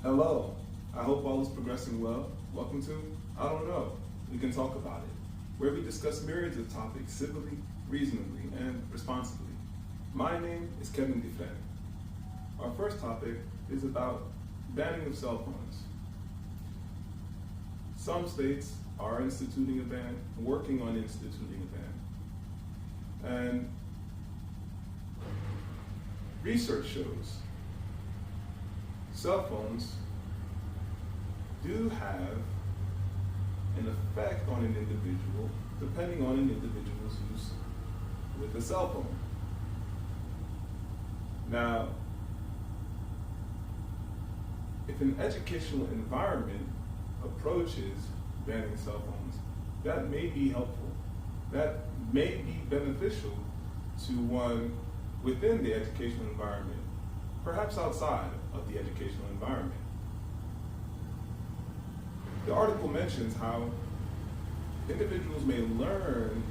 Hello, I hope all is progressing well. Welcome to I Don't Know, We Can Talk About It, where we discuss myriads of topics civilly, reasonably, and responsibly. My name is Kevin Dufresne. Our first topic is about banning of cell phones. Some states are instituting a ban, working on instituting a ban. And research shows cell phones do have an effect on an individual depending on an individual's use with a cell phone. Now, if an educational environment approaches banning cell phones, that may be helpful. That may be beneficial to one within the educational environment, perhaps outside of the educational environment. The article mentions how individuals may learn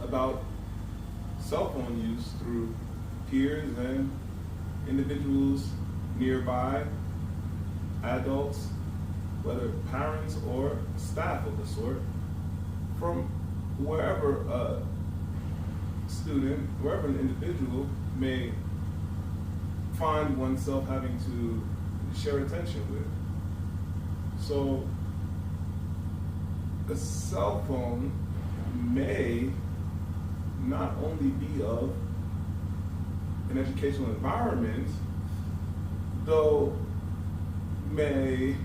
about cell phone use through peers and individuals nearby, adults, whether parents or staff of the sort, from wherever a student, wherever an individual may find oneself having to share attention with. So a cell phone may not only be of an educational environment, though may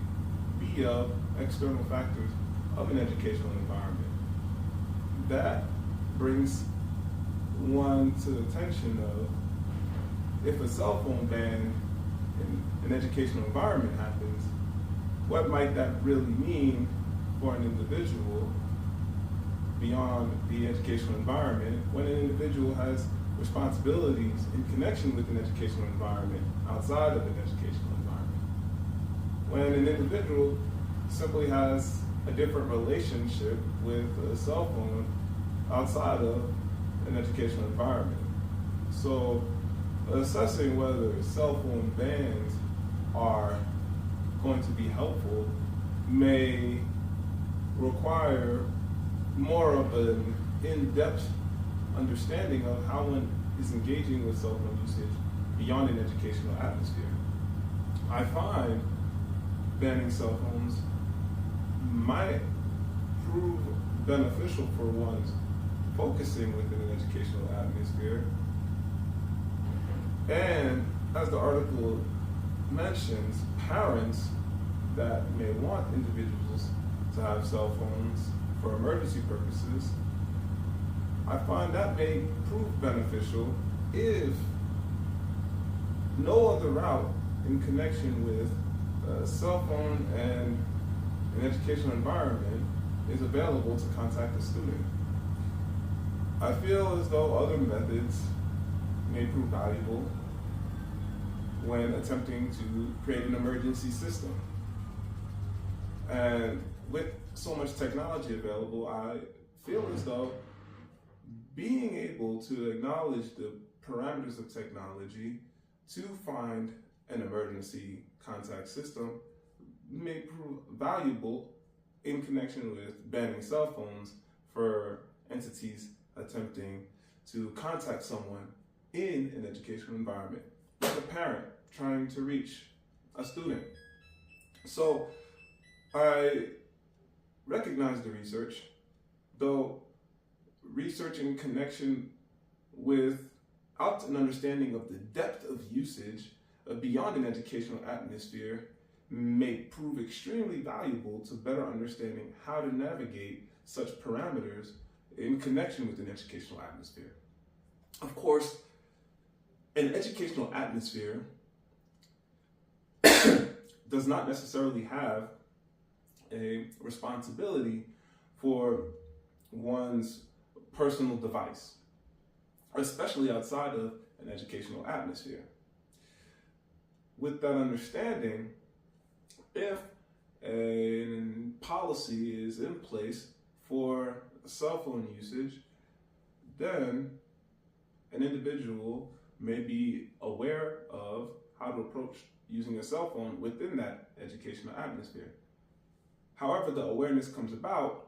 be of external factors of an educational environment. That brings one to the attention of, if a cell phone ban in an educational environment happens, what might that really mean for an individual beyond the educational environment, when an individual has responsibilities in connection with an educational environment outside of an educational environment? When an individual simply has a different relationship with a cell phone outside of an educational environment. So assessing whether cell phone bans are going to be helpful may require more of an in-depth understanding of how one is engaging with cell phone usage beyond an educational atmosphere. I find banning cell phones might prove beneficial for one's focusing within an educational atmosphere. And as the article mentions, parents that may want individuals to have cell phones for emergency purposes, I find that may prove beneficial if no other route in connection with a cell phone and an educational environment is available to contact a student. I feel as though other methods may prove valuable when attempting to create an emergency system. And with so much technology available, I feel as though being able to acknowledge the parameters of technology to find an emergency contact system may prove valuable in connection with banning cell phones for entities attempting to contact someone in an educational environment, like a parent trying to reach a student. So I recognize the research, though research in connection without an understanding of the depth of usage beyond an educational atmosphere may prove extremely valuable to better understanding how to navigate such parameters in connection with an educational atmosphere. Of course, an educational atmosphere does not necessarily have a responsibility for one's personal device, especially outside of an educational atmosphere. With that understanding, if a policy is in place for cell phone usage, then an individual may be aware of how to approach using a cell phone within that educational atmosphere. However, the awareness comes about,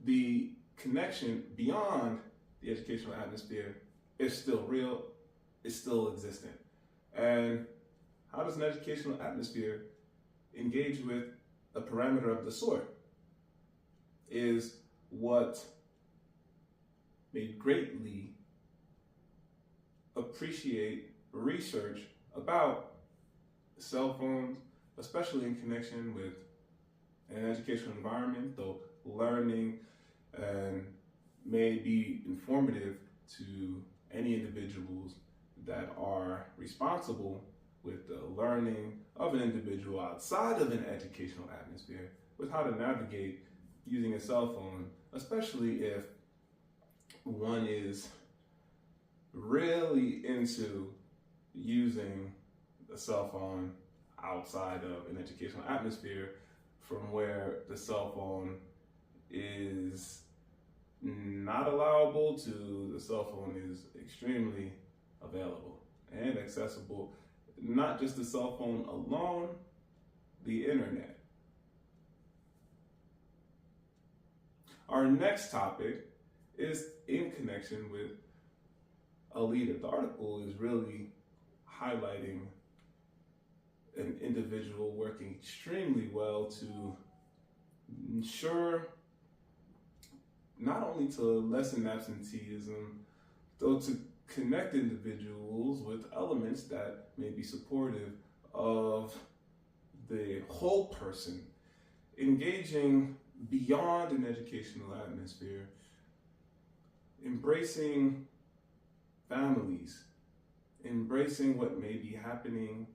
the connection beyond the educational atmosphere is still real, is still existent. And how does an educational atmosphere engage with a parameter of the sort is what may greatly appreciate research about cell phones, especially in connection with an educational environment, though learning and may be informative to any individuals that are responsible with the learning of an individual outside of an educational atmosphere with how to navigate using a cell phone, especially if one is really into using a cell phone outside of an educational atmosphere, from where the cell phone is not allowable to the cell phone is extremely available and accessible. Not just the cell phone alone, the internet. Our next topic is in connection with a leader. The article is really highlighting an individual working extremely well to ensure not only to lessen absenteeism, though to connect individuals with elements that may be supportive of the whole person, engaging beyond an educational atmosphere, embracing families, embracing what may be happening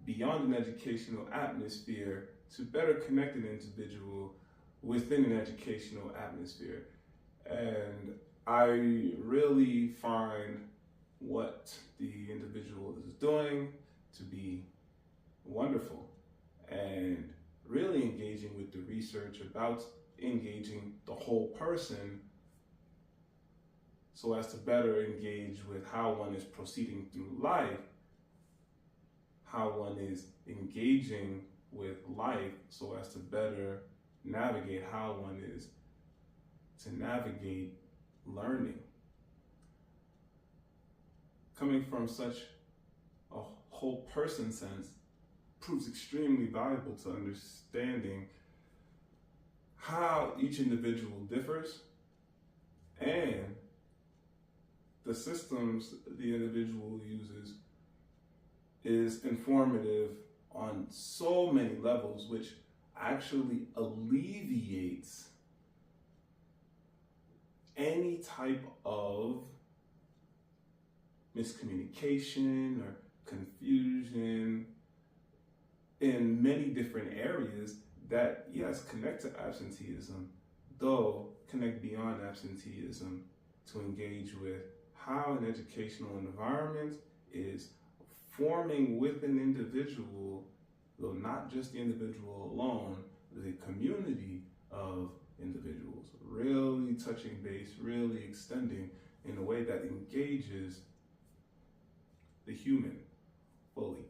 beyond an educational atmosphere to better connect an individual within an educational atmosphere. And I really find what the individual is doing to be wonderful, and really engaging with the research about engaging the whole person so as to better engage with how one is proceeding through life, how one is engaging with life so as to better navigate how one is to navigate learning. Coming from such a whole person sense proves extremely valuable to understanding how each individual differs and the systems the individual uses is informative on so many levels, which actually alleviates any type of miscommunication or confusion in many different areas that, yes, connect to absenteeism, though connect beyond absenteeism to engage with how an educational environment is forming with an individual, though not just the individual alone, the community of individuals, really touching base, really extending in a way that engages the human fully.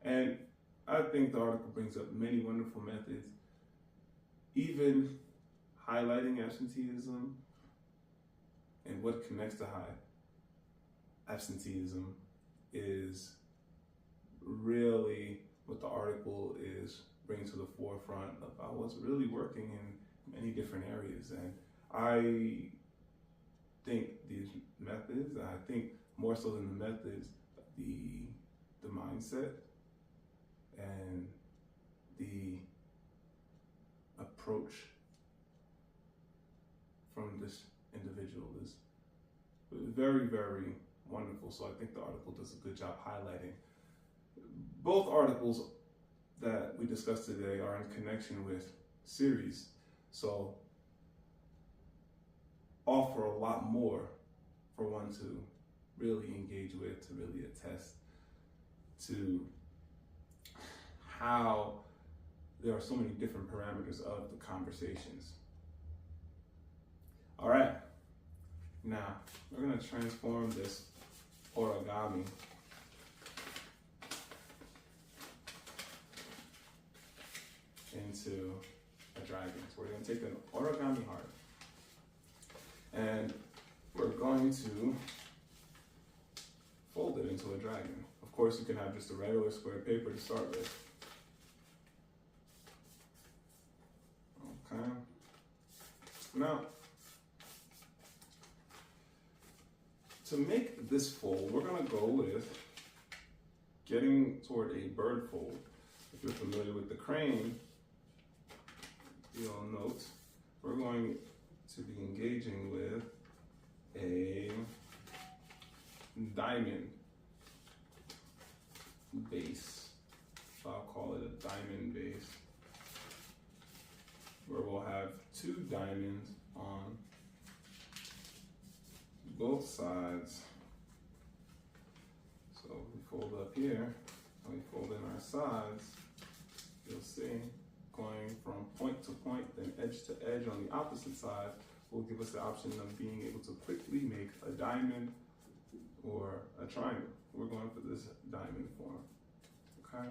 And I think the article brings up many wonderful methods, even highlighting absenteeism and what connects to high absenteeism is really what the article is bringing to the forefront about what's really working in many different areas. And I think these methods, I think more so than the methods, the mindset and the approach from this individual is very, very wonderful. So I think the article does a good job highlighting. Both articles that we discussed today are in connection with series, so offer a lot more for one to really engage with, to really attest to how there are so many different parameters of the conversations. All right, now we're going to transform this origami into a dragon. So we're going to take an origami heart and we're going to fold it into a dragon. Of course, you can have just a regular square paper to start with. Okay. Now, to make this fold, we're going to go with getting toward a bird fold. If you're familiar with the crane, you'll note we're going to be engaging with a diamond base. So I'll call it a diamond base, where we'll have 2 diamonds on both sides. So we fold up here and we fold in our sides. You'll see going from point to point, then edge to edge on the opposite side will give us the option of being able to quickly make a diamond or a triangle. We're going for this diamond form. Okay.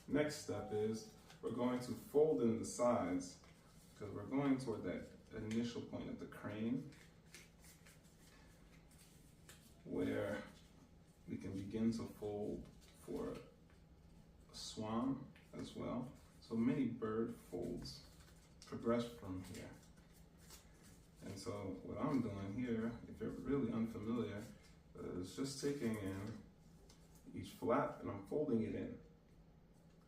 Next step is we're going to fold in the sides because we're going toward that initial point of the crane where we can begin to fold for a swan as well. So many bird folds progress from here. And so what I'm doing here, if you're really unfamiliar, is just taking in each flap and I'm folding it in.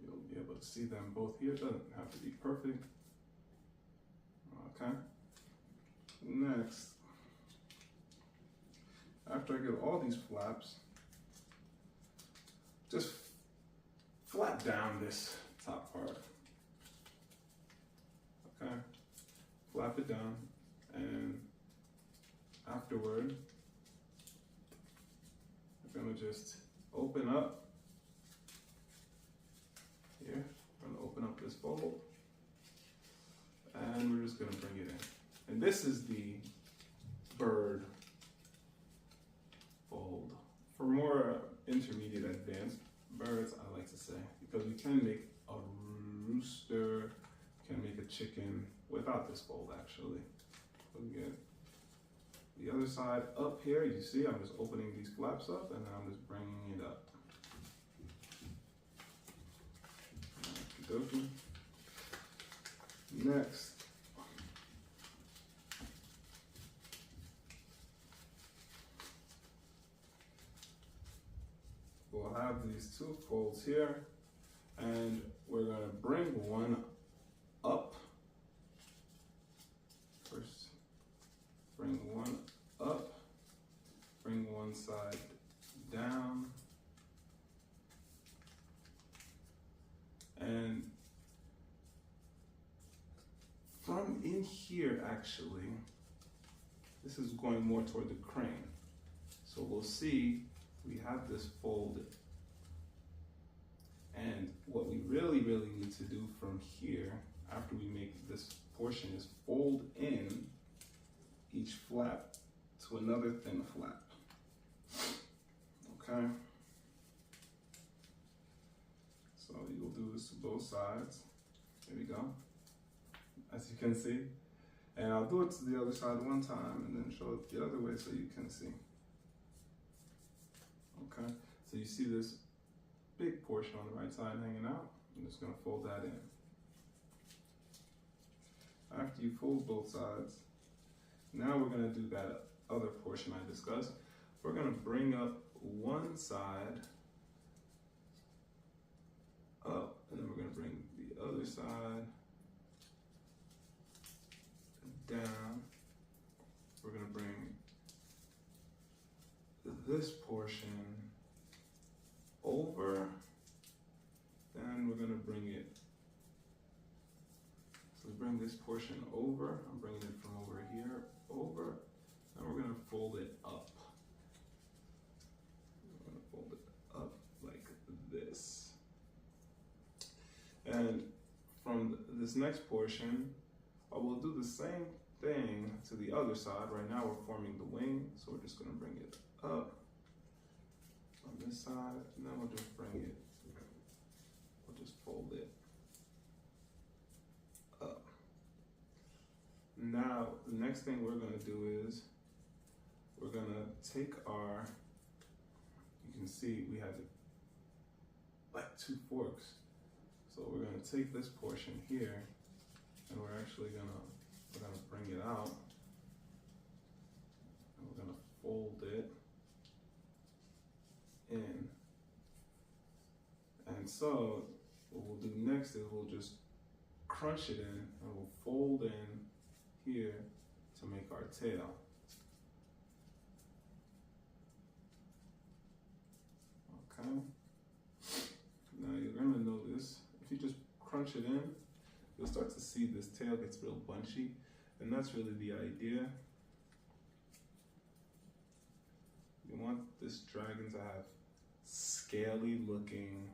You'll be able to see them both here. It doesn't have to be perfect. Okay. Next, after I get all these flaps, just flap down this top part. Okay. Flap it down, and afterward, we're gonna just open up here. We're gonna open up this fold, and we're just gonna bring it in. And this is the bird fold. For more intermediate advanced birds, I like to say, because we can make a rooster, can make a chicken without this fold actually. We get the other side up here. You see, I'm just opening these flaps up and then I'm just bringing it up. Okey-dokey. Next, we'll have these 2 folds here, and we're going to bring one up. First, bring one up, bring one side down, and from in here, actually, this is going more toward the crane. So we'll see we have this fold, and what we really need to do from here after we make this portion is fold in each flap to another thin flap. Okay, so you'll do this to both sides. There we go, as you can see, and I'll do it to the other side one time and then show it the other way so you can see. Okay, so you see this big portion on the right side hanging out. I'm just going to fold that in. After you fold both sides, now we're going to do that other portion I discussed. We're going to bring up one side up, and then we're going to bring the other side down. We're going to bring this portion over, then we're going to bring it, so we bring this portion over, I'm bringing it from over here over, and we're going to fold it up. We're going to fold it up like this. And from this next portion, I will do the same thing to the other side. Right now we're forming the wing, so we're just going to bring it up on this side, and then we'll just bring it, we'll just fold it next thing we're gonna do is we're gonna take our, you can see we have like 2 forks. So we're gonna take this portion here and we're actually gonna bring it out and we're gonna fold it in. And so what we'll do next is we'll just crunch it in and we'll fold in here to make our tail. Okay. Now you're gonna notice if you just crunch it in, you'll start to see this tail gets real bunchy, and that's really the idea. You want this dragon to have scaly looking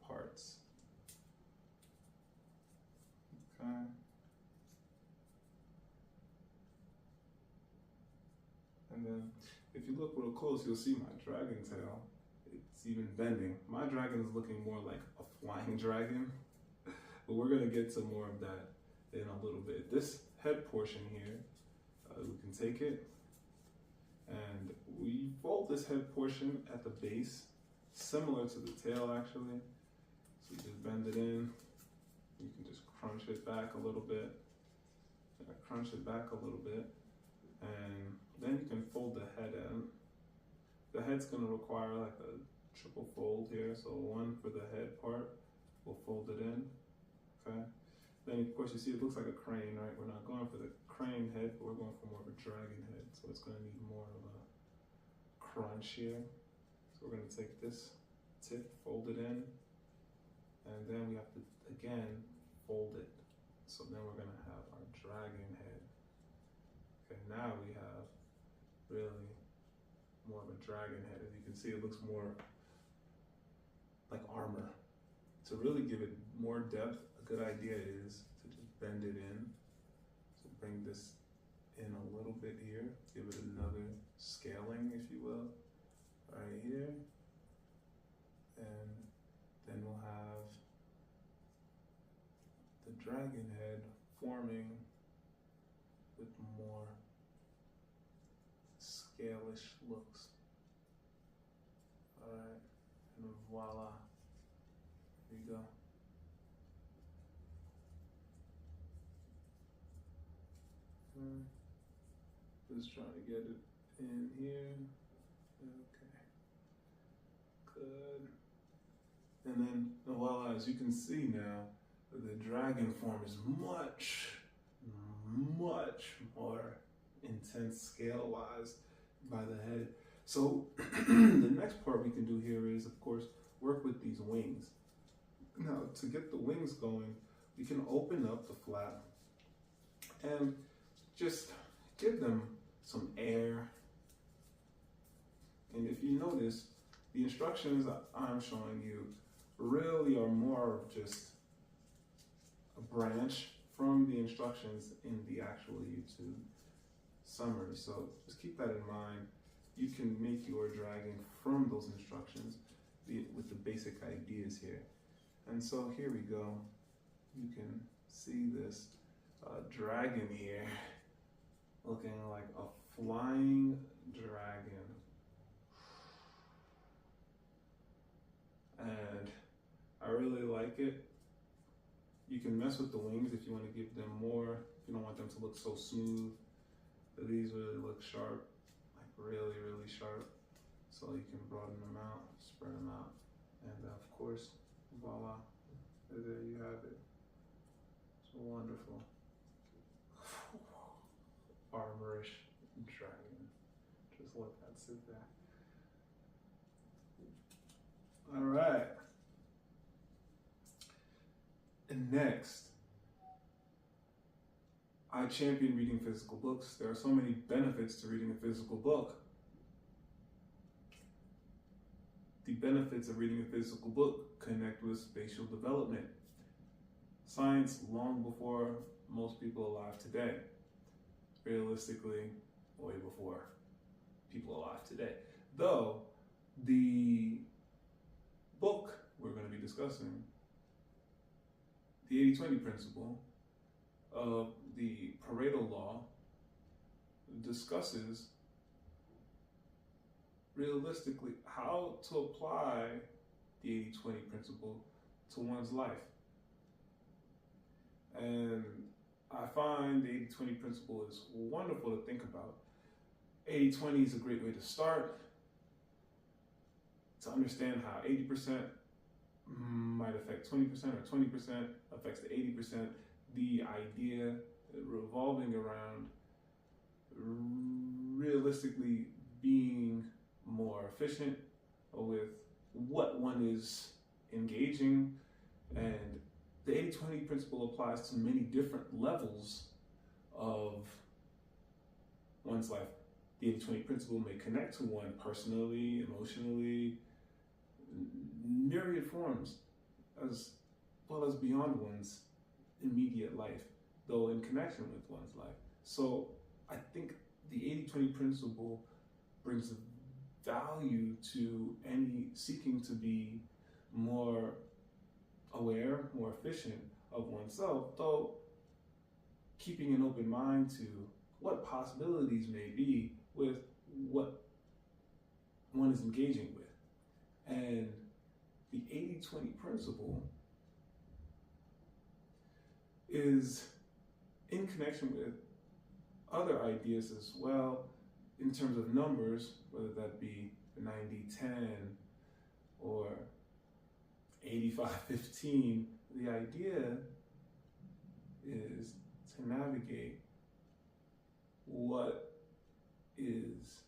parts. Okay. And then if you look real close, you'll see my dragon tail. It's even bending. My dragon is looking more like a flying dragon, but we're gonna get to more of that in a little bit. This head portion here, we can take it and we fold this head portion at the base, similar to the tail actually. So you just bend it in, you can just crunch it back a little bit, crunch it back a little bit, and then you can fold the head in. The head's gonna require like a triple fold here, so one for the head part, we'll fold it in, okay? Then of course you see it looks like a crane, right? We're not going for the crane head, but we're going for more of a dragon head, so it's gonna need more of a crunch here. So we're gonna take this tip, fold it in, and then we have to, again, fold it. So then we're gonna have our dragon head. Okay, now we have really more of a dragon head. As you can see, it looks more like armor. To really give it more depth, a good idea is to just bend it in. So bring this in a little bit here, give it another scaling, if you will, right here. And then we'll have the dragon head forming with more scalish looks. All right, and voila, there you go. Just trying to get it in here. Okay, good. And then voila, as you can see now, the dragon form is much more intense scale-wise by the head. So the next part we can do here is, of course, work with these wings. Now, to get the wings going, we can open up the flap and just give them some air. And if you notice, the instructions that I'm showing you really are more of just a branch from the instructions in the actual YouTube summary. So just keep that in mind. You can make your dragon from those instructions with the basic ideas here. And so here we go. You can see this dragon here looking like a flying dragon. And I really like it. You can mess with the wings if you want to give them more, if you don't want them to look so smooth. But these really look sharp, like really sharp. So you can broaden them out, spread them out. And of course, voila, there you have it. It's wonderful. Armorish dragon. Just let that sit there. All right. And next, I champion reading physical books. There are so many benefits to reading a physical book. The benefits of reading a physical book connect with spatial development. Science long before most people alive today. Realistically, way before people alive today. Though, the book we're going to be discussing, the 80-20 principle of the Pareto law, discusses realistically how to apply the 80-20 principle to one's life. And I find the 80-20 principle is wonderful to think about. 80-20 is a great way to start, to understand how 80% might affect 20% or 20% affects the 80%. The idea revolving around realistically being more efficient with what one is engaging. And the 80-20 principle applies to many different levels of one's life. The 80-20 principle may connect to one personally, emotionally, myriad forms, as well as beyond one's immediate life, though in connection with one's life. So I think the 80-20 principle brings value to any seeking to be more aware, more efficient of oneself, though keeping an open mind to what possibilities may be with what one is engaging with. And the 80-20 principle is in connection with other ideas as well, in terms of numbers, whether that be 90-10 or 85-15. The idea is to navigate what is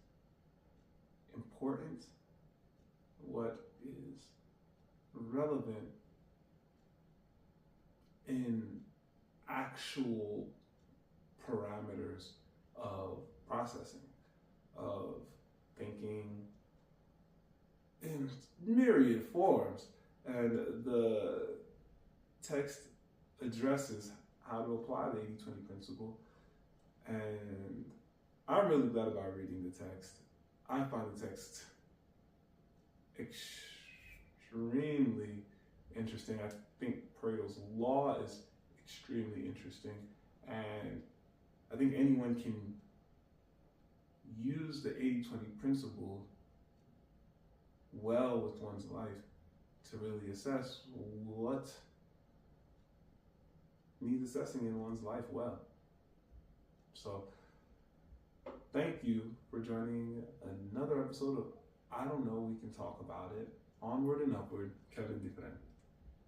important, what is relevant in actual parameters of processing, of thinking in myriad forms. And the text addresses how to apply the 80-20 principle. And I'm really glad about reading the text. I find the text extremely interesting. I think Pareto's law is extremely interesting. And I think anyone can use the 80-20 principle well with one's life to really assess what needs assessing in one's life well. So, thank you for joining another episode of I Don't Know, We Can Talk About It. Onward and Upward, Dufresne.